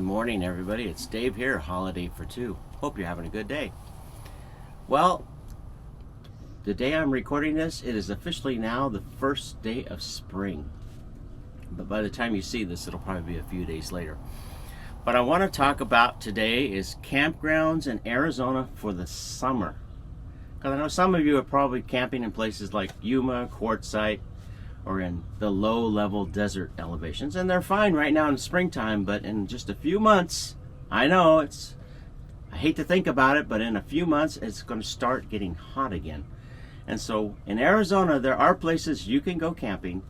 morning, everybody. It's Dave here, Holiday for Two. Hope you're having a good day. Well, the day I'm recording this, it is officially now the first day of spring. But by the time you see this, it'll probably be a few days later. What I want to talk about today is campgrounds in Arizona for the summer. Because I know some of you are probably camping in places like Yuma, Quartzsite, or in the low-level desert elevations, and they're fine right now in springtime, but in just a few months, I know I hate to think about it, but in a few months it's going to start getting hot again. And so in Arizona there are places you can go camping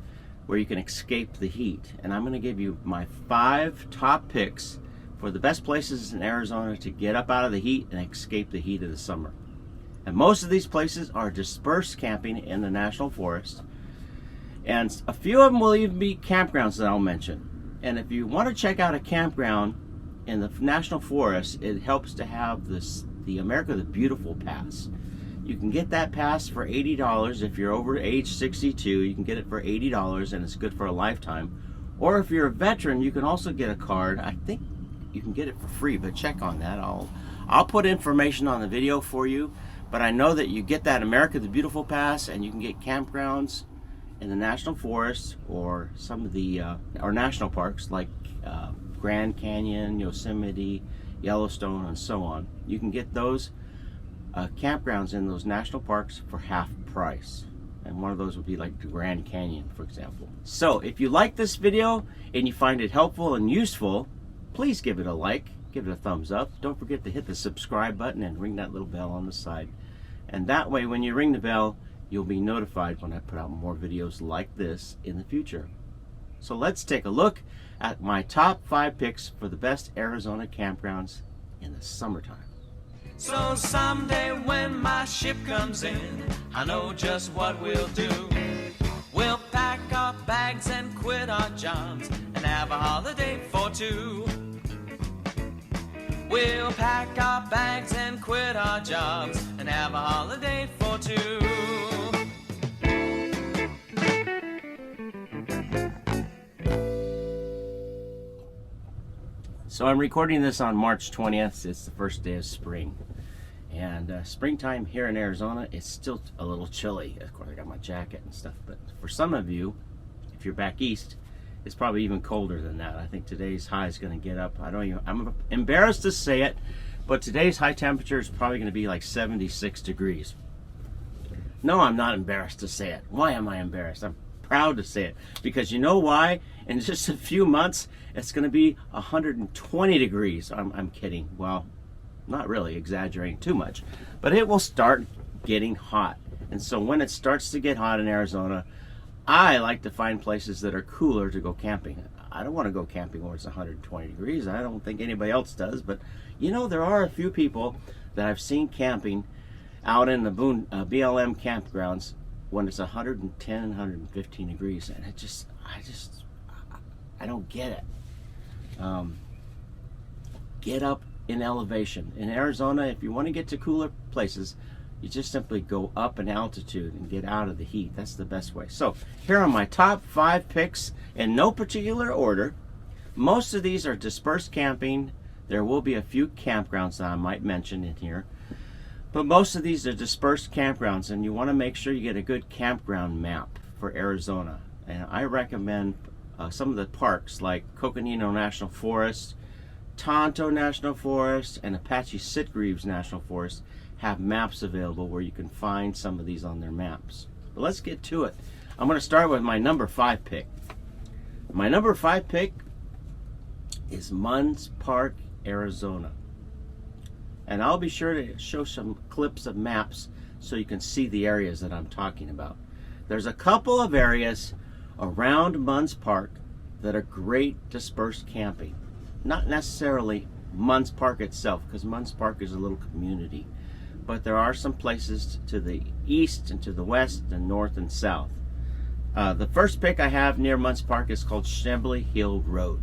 where you can escape the heat, and I'm going to give you my 5 top picks for the best places in Arizona to get up out of the heat and escape the heat of the summer. And most of these places are dispersed camping in the national forest. And a few of them will even be campgrounds that I'll mention. And if you want to check out a campground in the National Forest, it helps to have the America the Beautiful Pass. You can get that pass for $80 if you're over age 62. You can get it for $80 and it's good for a lifetime. Or if you're a veteran, you can also get a card. I think you can get it for free, but check on that. I'll put information on the video for you. But I know that you get that America the Beautiful Pass and you can get campgrounds in the national forest or some of the or national parks like Grand Canyon, Yosemite, Yellowstone, and so on. You can get those campgrounds in those national parks for half price, and one of those would be like the Grand Canyon, for example. So if you like this video and you find it helpful and useful, please give it a like, give it a thumbs up. Don't forget to hit the subscribe button and ring that little bell on the side, and that way when you ring the bell you'll be notified when I put out more videos like this in the future. So let's take a look at my top 5 picks for the best Arizona campgrounds in the summertime. So someday when my ship comes in, I know just what we'll do. We'll pack our bags and quit our jobs and have a holiday for 2. We'll pack our bags and quit our jobs and have a holiday for 2. So I'm recording this on March 20th. It's the first day of spring. And springtime here in Arizona, it's still a little chilly. Of course, I got my jacket and stuff. But for some of you, if you're back east, it's probably even colder than that. I think today's high is going to get up. I'm embarrassed to say it, but today's high temperature is probably going to be like 76 degrees. No, I'm not embarrassed to say it. Why am I embarrassed? I'm proud to say it. Because you know why? In just a few months, it's going to be 120 degrees. I'm kidding. Well, not really, exaggerating too much. But it will start getting hot. And so when it starts to get hot in Arizona, I like to find places that are cooler to go camping. I don't want to go camping where it's 120 degrees. I don't think anybody else does. But, you know, there are a few people that I've seen camping out in the BLM campgrounds when it's 110, 115 degrees. And I don't get it. Get up in elevation. In Arizona, if you want to get to cooler places, you just simply go up in altitude and get out of the heat. That's the best way. So here are my top 5 picks in no particular order. Most of these are dispersed camping. There will be a few campgrounds that I might mention in here. But most of these are dispersed campgrounds, and you want to make sure you get a good campground map for Arizona. And I recommend some of the parks like Coconino National Forest, Tonto National Forest, and Apache Sitgreaves National Forest have maps available where you can find some of these on their maps. But let's get to it. I'm going to start with my number 5 pick. My number 5 pick is Muns Park, Arizona. And I'll be sure to show some clips of maps so you can see the areas that I'm talking about. There's a couple of areas around Muns Park that are great dispersed camping. Not necessarily Muns Park itself, because Muns Park is a little community. But there are some places to the east and to the west and north and south. The first pick I have near Muns Park is called Schnebly Hill Road.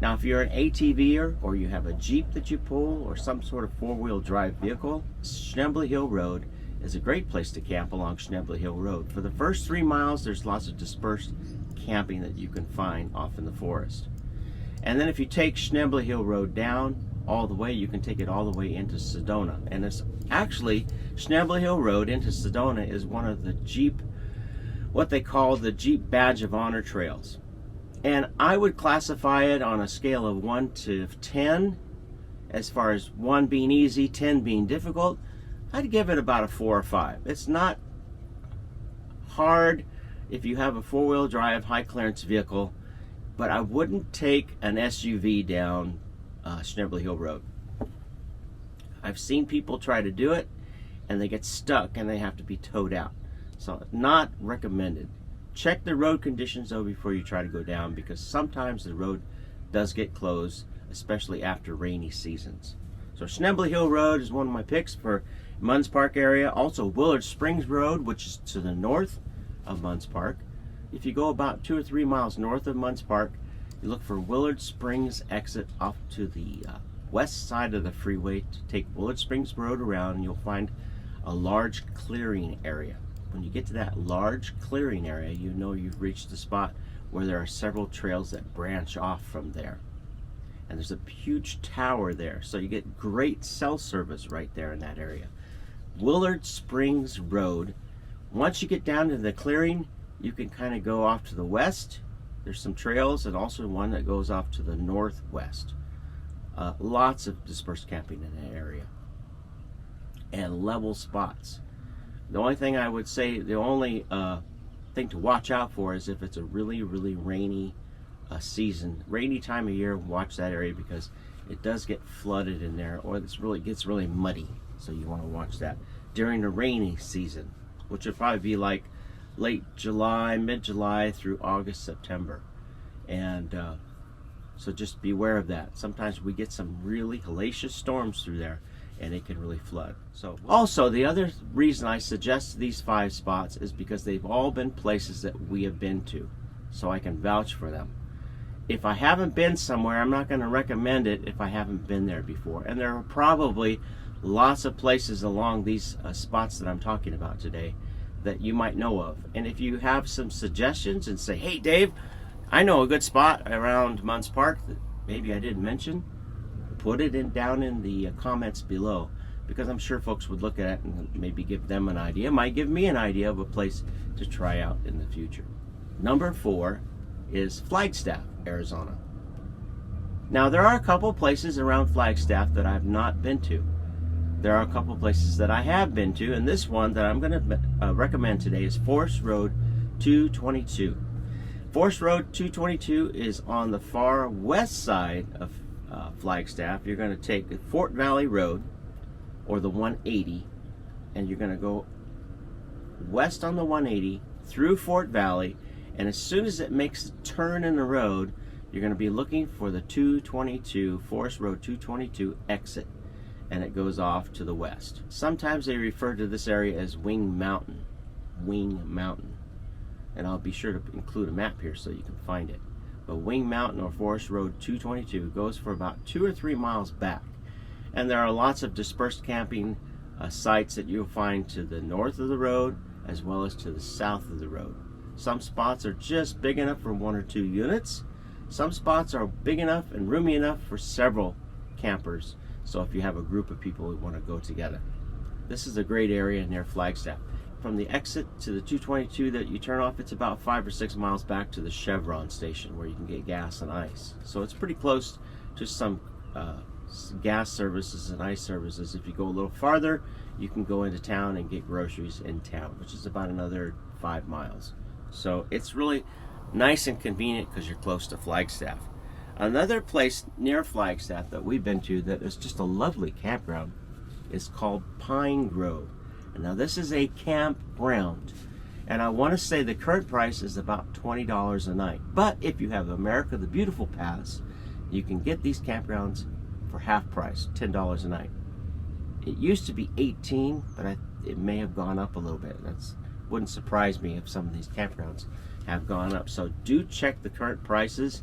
Now if you're an ATVer or you have a Jeep that you pull or some sort of 4-wheel drive vehicle, Schnebly Hill Road is a great place to camp along Schnebly Hill Road. For the first 3 miles there's lots of dispersed camping that you can find off in the forest. And then if you take Schnebly Hill Road down all the way, you can take it all the way into Sedona. And it's actually, Schnebly Hill Road into Sedona is one of the Jeep, what they call the Jeep Badge of Honor trails. And I would classify it on a scale of 1 to 10, as far as 1 being easy, 10 being difficult. I'd give it about a 4 or 5. It's not hard if you have a 4-wheel drive, high clearance vehicle, but I wouldn't take an SUV down Schnebly Hill Road. I've seen people try to do it and they get stuck and they have to be towed out. So not recommended. Check the road conditions though before you try to go down, because sometimes the road does get closed, especially after rainy seasons. So Schnebly Hill Road is one of my picks for Muns Park area. Also Willard Springs Road, which is to the north of Muns Park. If you go about 2 or 3 miles north of Muns Park, you look for Willard Springs exit off to the west side of the freeway. To take Willard Springs Road around, and you'll find a large clearing area. When you get to that large clearing area, you know you've reached the spot where there are several trails that branch off from there. And there's a huge tower there, so you get great cell service right there in that area. Willard Springs Road. Once you get down to the clearing, you can kind of go off to the west. There's some trails, and also one that goes off to the northwest. Lots of dispersed camping in that area and level spots. The only thing I would say, the only thing to watch out for is if it's a really, really rainy season, rainy time of year, watch that area, because it does get flooded in there, or it gets really muddy. So you want to watch that during the rainy season, which would probably be like late July, mid-July through August, September. And so just beware of that. Sometimes we get some really hellacious storms through there, and it can really flood. So also, the other reason I suggest these 5 spots is because they've all been places that we have been to, so I can vouch for them. If I haven't been somewhere, I'm not going to recommend it if I haven't been there before. And there are probably lots of places along these spots that I'm talking about today that you might know of. And if you have some suggestions and say, hey Dave, I know a good spot around Muns Park that maybe I didn't mention, put it down in the comments below, because I'm sure folks would look at it and maybe give them an idea. Might give me an idea of a place to try out in the future. Number 4 is Flagstaff, Arizona. Now there are a couple places around Flagstaff that I've not been to. There are a couple places that I have been to, and this one that I'm going to recommend today is Forest Road 222. Forest Road 222 is on the far west side of Flagstaff. You're going to take the Fort Valley Road, or the 180, and you're going to go west on the 180 through Fort Valley, and as soon as it makes a turn in the road, you're going to be looking for the 222, Forest Road 222 exit, and it goes off to the west. Sometimes they refer to this area as Wing Mountain. Wing Mountain. And I'll be sure to include a map here so you can find it. But Wing Mountain, or Forest Road 222, goes for about 2 or 3 miles back. And there are lots of dispersed camping sites that you'll find to the north of the road as well as to the south of the road. Some spots are just big enough for 1 or 2 units. Some spots are big enough and roomy enough for several campers. So if you have a group of people who want to go together. This is a great area near Flagstaff. From the exit to the 222 that you turn off, it's about 5 or 6 miles back to the Chevron station where you can get gas and ice. So it's pretty close to some gas services and ice services. If you go a little farther, you can go into town and get groceries in town, which is about another 5 miles. So it's really nice and convenient because you're close to Flagstaff. Another place near Flagstaff that we've been to that is just a lovely campground is called Pine Grove. And now this is a campground, and I want to say the current price is about $20 a night. But if you have America the Beautiful Pass, you can get these campgrounds for half price, $10 a night. It used to be $18, but it may have gone up a little bit. Wouldn't surprise me if some of these campgrounds have gone up. So do check the current prices.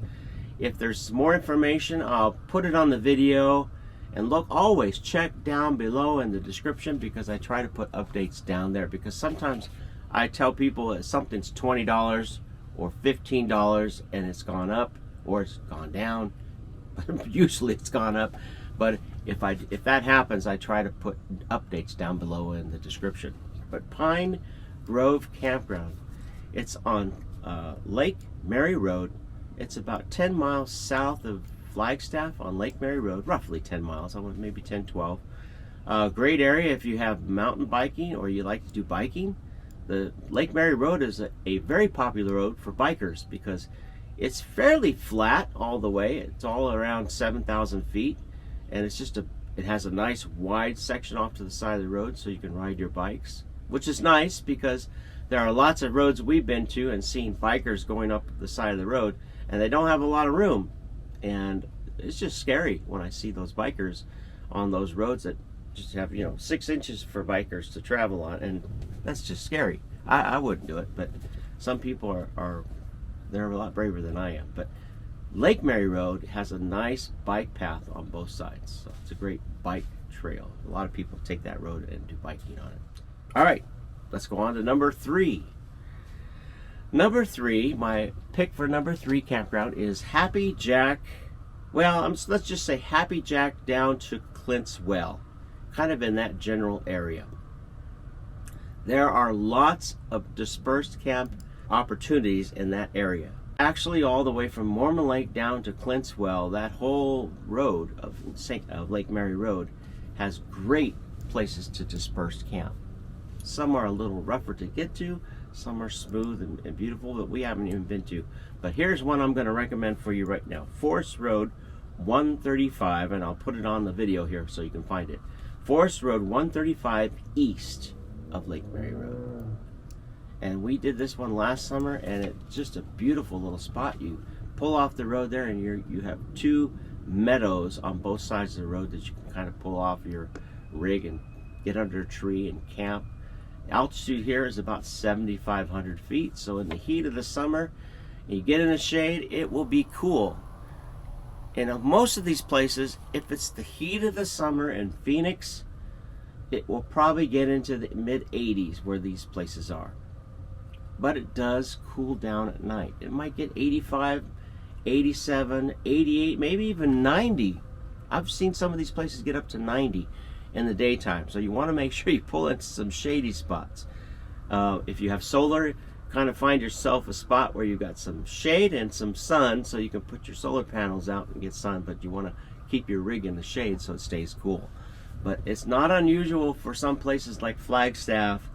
If there's more information, I'll put it on the video. And look, always check down below in the description, because I try to put updates down there, because sometimes I tell people that something's $20 or $15 and it's gone up or it's gone down. Usually it's gone up, but if that happens, I try to put updates down below in the description. But Pine Grove Campground, it's on Lake Mary Road. It's about 10 miles south of Flagstaff on Lake Mary Road, roughly 10 miles, maybe 10, 12. Great area if you have mountain biking or you like to do biking. The Lake Mary Road is a very popular road for bikers because it's fairly flat all the way. It's all around 7,000 feet, and it has a nice wide section off to the side of the road so you can ride your bikes, which is nice because there are lots of roads we've been to and seen bikers going up the side of the road, and they don't have a lot of room, and it's just scary when I see those bikers on those roads that just have 6 inches for bikers to travel on, and that's just scary. I wouldn't do it, but some people they're a lot braver than I am. But Lake Mary Road has a nice bike path on both sides, so it's a great bike trail. A lot of people take that road and do biking on it. All right, let's go on to number 3. Number 3, my pick for number 3 campground is Happy Jack. Well, let's just say Happy Jack down to Clint's Well, kind of in that general area. There are lots of dispersed camp opportunities in that area. Actually, all the way from Mormon Lake down to Clint's Well, that whole road of Lake Mary Road has great places to disperse camp. Some are a little rougher to get to, some are smooth and beautiful that we haven't even been to. But here's one I'm going to recommend for you right now. Forest Road 135, and I'll put it on the video here so you can find it. Forest Road 135 east of Lake Mary Road. And we did this one last summer, and it's just a beautiful little spot. You pull off the road there, and you have 2 meadows on both sides of the road that you can kind of pull off your rig and get under a tree and camp. Altitude here is about 7,500 feet, so in the heat of the summer, you get in the shade, it will be cool. And most of these places, if it's the heat of the summer in Phoenix, it will probably get into the mid-80s where these places are. But it does cool down at night. It might get 85, 87, 88, maybe even 90. I've seen some of these places get up to 90 in the daytime. So you want to make sure you pull into some shady spots. If you have solar, kind of find yourself a spot where you've got some shade and some sun so you can put your solar panels out and get sun, but you want to keep your rig in the shade so it stays cool. But it's not unusual for some places like Flagstaff,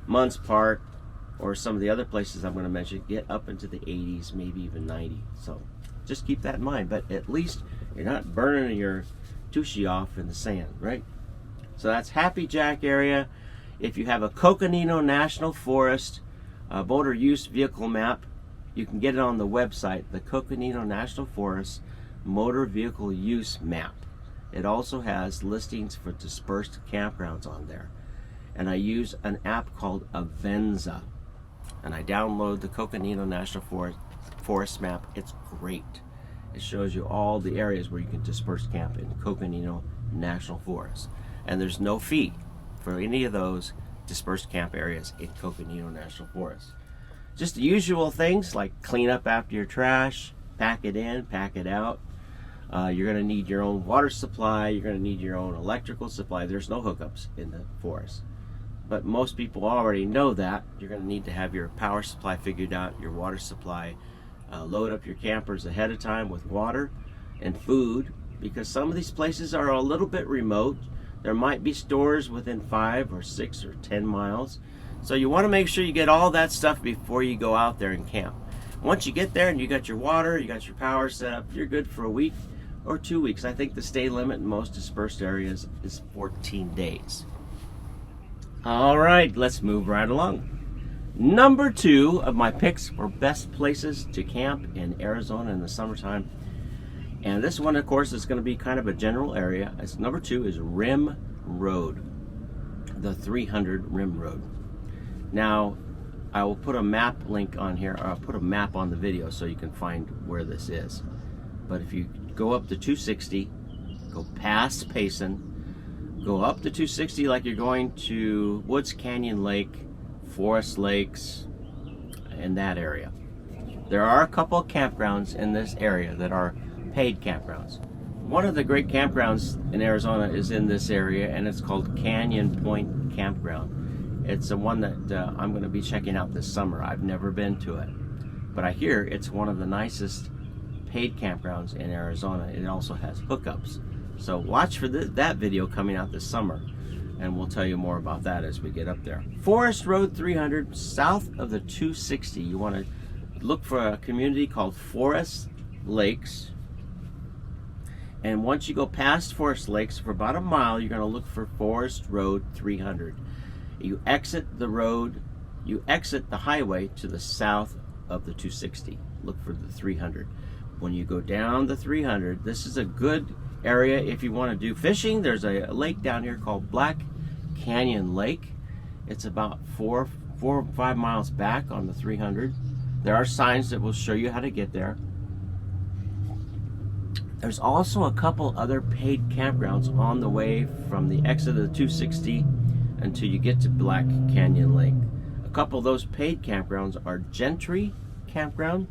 Muns Park, or some of the other places I'm going to mention, get up into the 80s, maybe even 90. So just keep that in mind. But at least you're not burning your tushy off in the sand, right? So that's Happy Jack area. If you have a Coconino National Forest motor use vehicle map, you can get it on the website, the Coconino National Forest motor vehicle use map. It also has listings for dispersed campgrounds on there. And I use an app called Avenza. And I download the Coconino National Forest map. It's great. It shows you all the areas where you can disperse camp in Coconino National Forest. And there's no fee for any of those dispersed camp areas in Coconino National Forest. Just the usual things like clean up after your trash, pack it in, pack it out. You're going to need your own water supply. You're going to need your own electrical supply. There's no hookups in the forest. But most people already know that. You're going to need to have your power supply figured out, your water supply. Load up your campers ahead of time with water and food, because some of these places are a little bit remote. There might be stores within 5 or 6 or 10 miles. So you want to make sure you get all that stuff before you go out there and camp. Once you get there and you got your water, you got your power set up, you're good for a week or 2 weeks. I think the stay limit in most dispersed areas is 14 days. All right, let's move right along. Number 2 of my picks for best places to camp in Arizona in the summertime. And this one, of course, is going to be kind of a general area. Number 2 is Rim Road, the 300 Rim Road. Now, I will put a map link on here, or I'll put a map on the video so you can find where this is. But if you go up to 260, go past Payson, go up to 260 like you're going to Woods Canyon Lake, Forest Lakes, in that area. There are a couple of campgrounds in this area that are paid campgrounds. One of the great campgrounds in Arizona is in this area, and it's called Canyon Point Campground. It's the one that I'm going to be checking out this summer. I've never been to it, but I hear it's one of the nicest paid campgrounds in Arizona. It also has hookups. So watch for that video coming out this summer, and we'll tell you more about that as we get up there. Forest Road 300, south of the 260. You want to look for a community called Forest Lakes. And once you go past Forest Lakes for about a mile, you're going to look for Forest Road 300. You exit the road, you exit the highway to the south of the 260. Look for the 300. When you go down the 300, this is a good area if you want to do fishing. There's a lake down here called Black Canyon Lake. It's about 4 or 5 miles back on the 300. There are signs that will show you how to get there. There's also a couple other paid campgrounds on the way from the exit of the 260 until you get to Black Canyon Lake. A couple of those paid campgrounds are Gentry Campground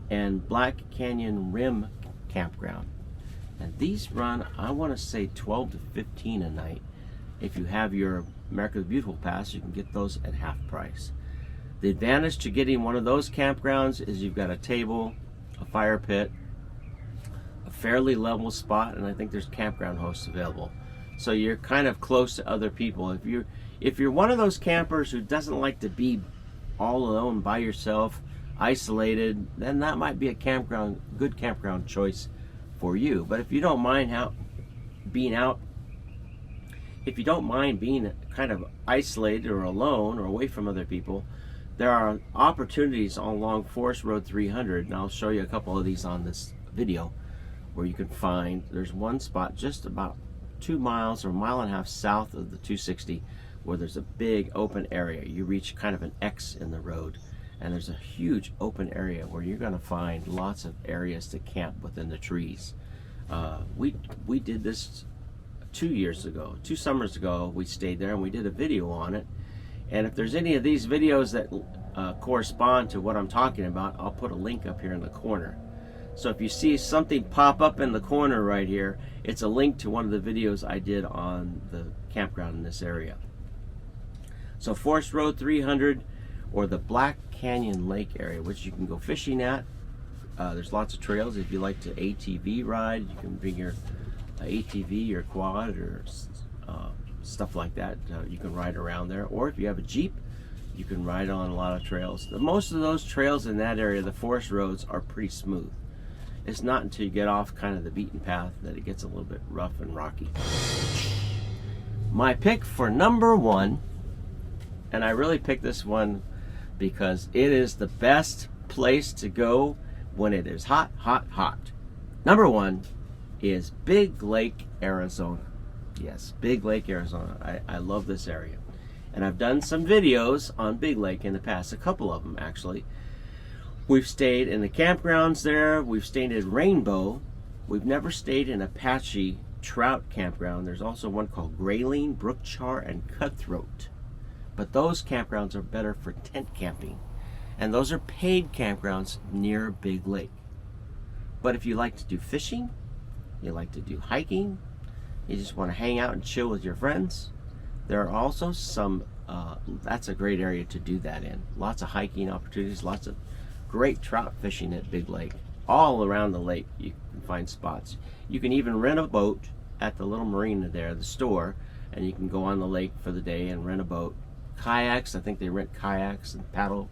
and Black Canyon Rim Campground. And these run, I want to say, 12 to 15 a night. If you have your America the Beautiful pass, you can get those at half price. The advantage to getting one of those campgrounds is you've got a table, a fire pit, a fairly level spot, and I think there's campground hosts available. So you're kind of close to other people. If you're one of those campers who doesn't like to be all alone by yourself, isolated, then that might be a good campground choice for you. But if you don't mind being kind of isolated or alone or away from other people, there are opportunities along Forest Road 300, and I'll show you a couple of these on this video, where you can find, there's one spot just about 2 miles or a mile and a half south of the 260 where there's a big open area. You reach kind of an X in the road, and there's a huge open area where you're going to find lots of areas to camp within the trees. We did this 2 summers ago. We stayed there and we did a video on it. And if there's any of these videos that correspond to what I'm talking about, I'll put a link up here in the corner. So if you see something pop up in the corner right here, it's a link to one of the videos I did on the campground in this area. So Forest Road 300 or the Black Canyon Lake area, which you can go fishing at. There's lots of trails. If you like to ATV ride, you can bring your ATV or quad or stuff like that. You can ride around there. Or if you have a Jeep, you can ride on a lot of trails. Most of those trails in that area, the forest roads, are pretty smooth. It's not until you get off kind of the beaten path that it gets a little bit rough and rocky. My pick for number 1, and I really picked this one because it is the best place to go when it is hot, hot, hot. Number 1 is Big Lake, Arizona. Yes, Big Lake, Arizona. I love this area. And I've done some videos on Big Lake in the past, a couple of them actually. We've stayed in the campgrounds there. We've stayed in Rainbow. We've never stayed in Apache Trout Campground. There's also one called Grayling, Brookchar, and Cutthroat. But those campgrounds are better for tent camping. And those are paid campgrounds near Big Lake. But if you like to do fishing, you like to do hiking, you just want to hang out and chill with your friends, there are also some, that's a great area to do that in. Lots of hiking opportunities, lots of great trout fishing at Big Lake. All around the lake you can find spots. You can even rent a boat at the little marina there, the store, and you can go on the lake for the day and rent a boat. Kayaks, I think they rent kayaks and paddle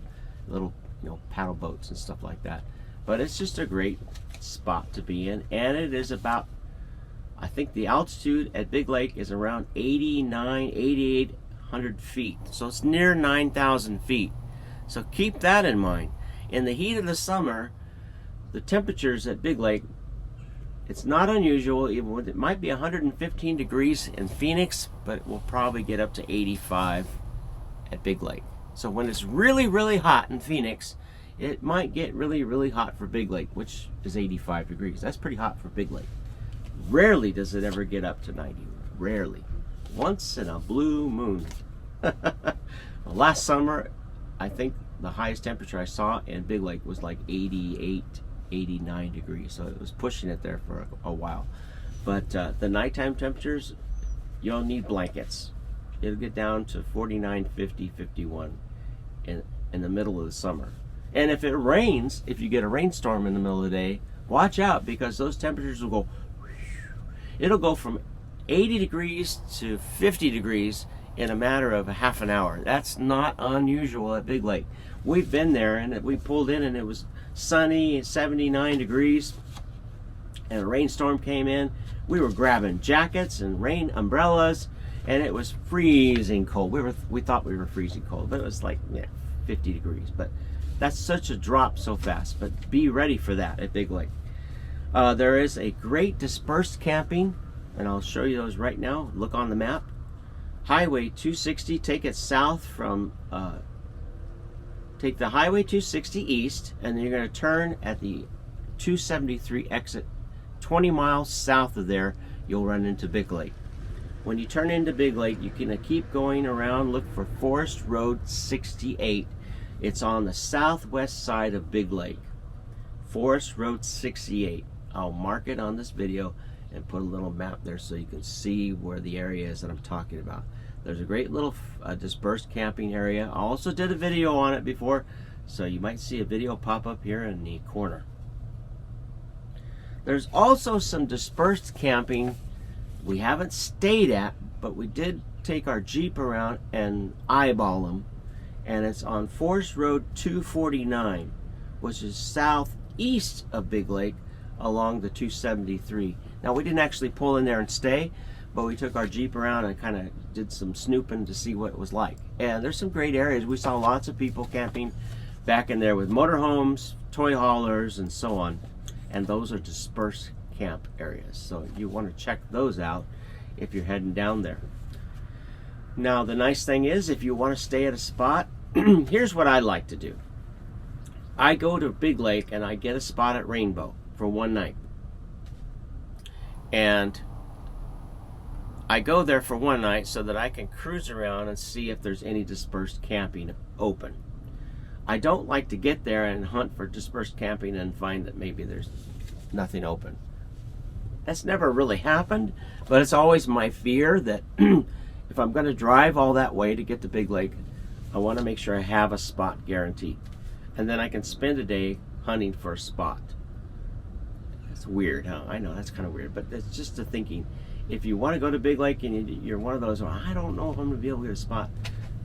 boats and stuff like that. But it's just a great spot to be in, and it is about, I think the altitude at Big Lake is around 8,800 feet. So it's near 9,000 feet. So keep that in mind. In the heat of the summer, the temperatures at Big Lake, it's not unusual. It might be 115 degrees in Phoenix, but it will probably get up to 85 at Big Lake. So when it's really, really hot in Phoenix, it might get really, really hot for Big Lake, which is 85 degrees. That's pretty hot for Big Lake. Rarely does it ever get up to 90. Rarely. Once in a blue moon. Last summer, I think the highest temperature I saw in Big Lake was like 88, 89 degrees. So it was pushing it there for a while. But the nighttime temperatures, you'll need blankets. It'll get down to 49, 50, 51 in the middle of the summer. And if it rains, if you get a rainstorm in the middle of the day, watch out, because those temperatures will go, it'll go from 80 degrees to 50 degrees in a matter of a half an hour. That's not unusual at Big Lake. We've been there, and we pulled in and it was sunny, 79 degrees, and a rainstorm came in. We were grabbing jackets and rain umbrellas, and it was freezing cold. We thought we were freezing cold, but it was like 50 degrees. But that's such a drop so fast. But be ready for that at Big Lake. There is a great dispersed camping, and I'll show you those right now. Look on the map. Highway 260, take it south from, take the Highway 260 east, and then you're going to turn at the 273 exit. 20 miles south of there, you'll run into Big Lake. When you turn into Big Lake, you can keep going around, look for Forest Road 68. It's on the southwest side of Big Lake. Forest Road 68. I'll mark it on this video and put a little map there so you can see where the area is that I'm talking about. There's a great little dispersed camping area. I also did a video on it before, so you might see a video pop up here in the corner. There's also some dispersed camping we haven't stayed at, but we did take our Jeep around and eyeball them, and it's on Forest Road 249, which is southeast of Big Lake along the 273. Now, we didn't actually pull in there and stay, but we took our Jeep around and kind of did some snooping to see what it was like. And there's some great areas. We saw lots of people camping back in there with motorhomes, toy haulers, and so on. And those are dispersed camp areas. So you want to check those out if you're heading down there. Now, the nice thing is, if you want to stay at a spot, here's what I like to do. I go to Big Lake and I get a spot at Rainbow for one night. And I go there for one night so that I can cruise around and see if there's any dispersed camping open. I don't like to get there and hunt for dispersed camping and find that maybe there's nothing open. That's never really happened, but it's always my fear that if I'm going to drive all that way to get to Big Lake, I want to make sure I have a spot guaranteed. And then I can spend a day hunting for a spot. That's weird, huh? I know, that's kind of weird, but it's just the thinking. If you want to go to Big Lake and you're one of those, I don't know if I'm going to be able to get a spot.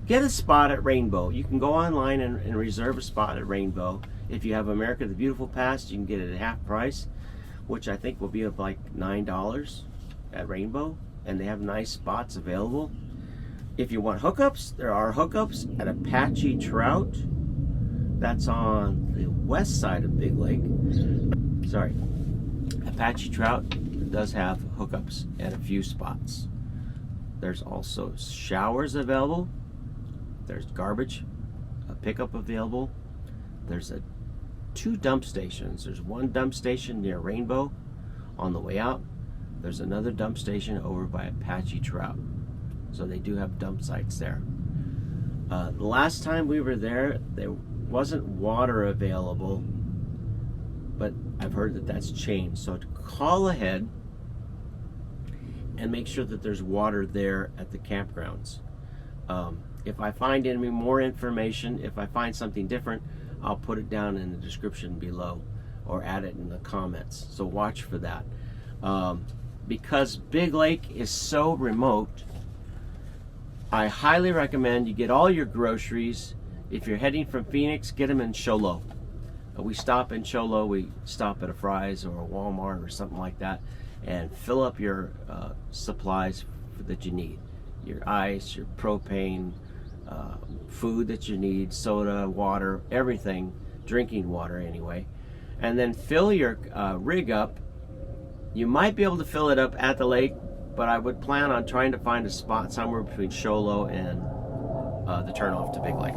Get a spot at Rainbow. You can go online and reserve a spot at Rainbow. If you have America the Beautiful Pass, you can get it at half price, which I think will be of like $9 at Rainbow, and they have nice spots available. If you want hookups, there are hookups at Apache Trout. That's on the west side of Big Lake. Sorry. Apache Trout does have hookups at a few spots. There's also showers available. There's garbage pickup available. There's two dump stations. There's one dump station near Rainbow on the way out. There's another dump station over by Apache Trout. So they do have dump sites there. The last time we were there wasn't water available, but I've heard that that's changed. So call ahead and make sure that there's water there at the campgrounds. If I find any more information, if I find something different, I'll put it down in the description below or add it in the comments. So watch for that. Because Big Lake is so remote, I highly recommend you get all your groceries. If you're heading from Phoenix, get them in Show Low. We stop in Show Low, we stop at a Fry's or a Walmart or something like that, and fill up your supplies that you need. Your ice, your propane, food that you need, soda, water, everything, drinking water anyway. And then fill your rig up. You might be able to fill it up at the lake, but I would plan on trying to find a spot somewhere between Show Low and the turnoff to Big Lake.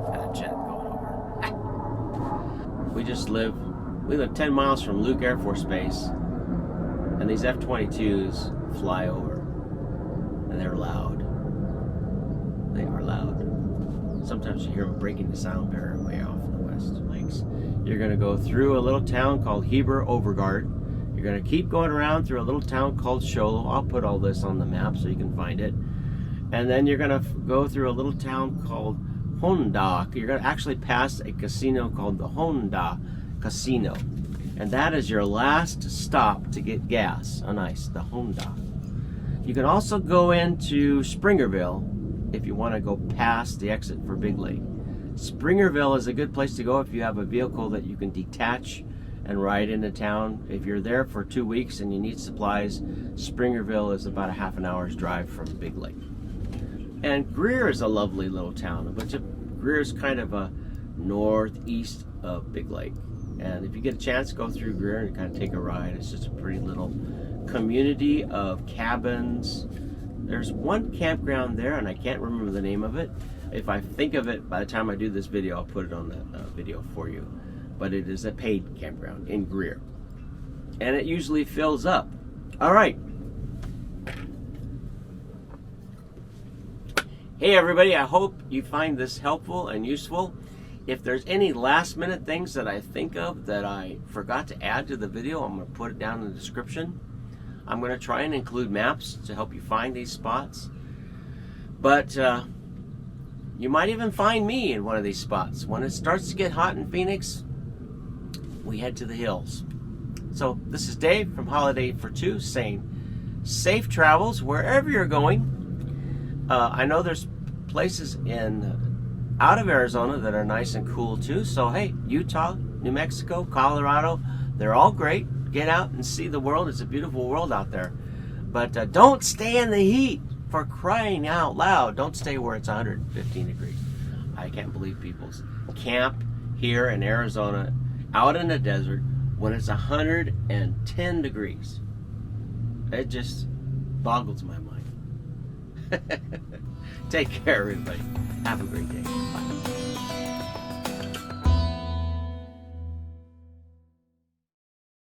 Got a jet going over. We live 10 miles from Luke Air Force Base, and these F-22s fly over, and they're loud. They are loud. Sometimes you hear them breaking the sound barrier way off in the west. Phoenix. You're going to go through a little town called Heber Overgaard. You're going to keep going around through a little town called Sholo. I'll put all this on the map so you can find it. And then you're going to go through a little town called Honda. You're going to actually pass a casino called the Honda Casino. And that is your last stop to get gas on ice, the Honda. You can also go into Springerville if you want to go past the exit for Big Lake. Springerville is a good place to go if you have a vehicle that you can detach and ride into town. If you're there for 2 weeks and you need supplies, Springerville is about a half an hour's drive from Big Lake. And Greer is a lovely little town. Greer is kind of a northeast of Big Lake. And if you get a chance, go through Greer and kind of take a ride. It's just a pretty little community of cabins. There's one campground there, and I can't remember the name of it. If I think of it by the time I do this video, I'll put it on the video for you. But it is a paid campground in Greer. And it usually fills up. All right. Hey everybody, I hope you find this helpful and useful. If there's any last minute things that I think of that I forgot to add to the video, I'm going to put it down in the description. I'm going to try and include maps to help you find these spots. But you might even find me in one of these spots. When it starts to get hot in Phoenix, we head to the hills. So this is Dave from Holiday for Two saying safe travels wherever you're going. I know there's places out of Arizona that are nice and cool too. So hey, Utah, New Mexico, Colorado, they're all great. Get out and see the world. It's a beautiful world out there. But don't stay in the heat, for crying out loud. Don't stay where it's 115 degrees. I can't believe people camp here in Arizona out in the desert when it's 110 degrees. It just boggles my mind. Take care, everybody. Have a great day. Bye.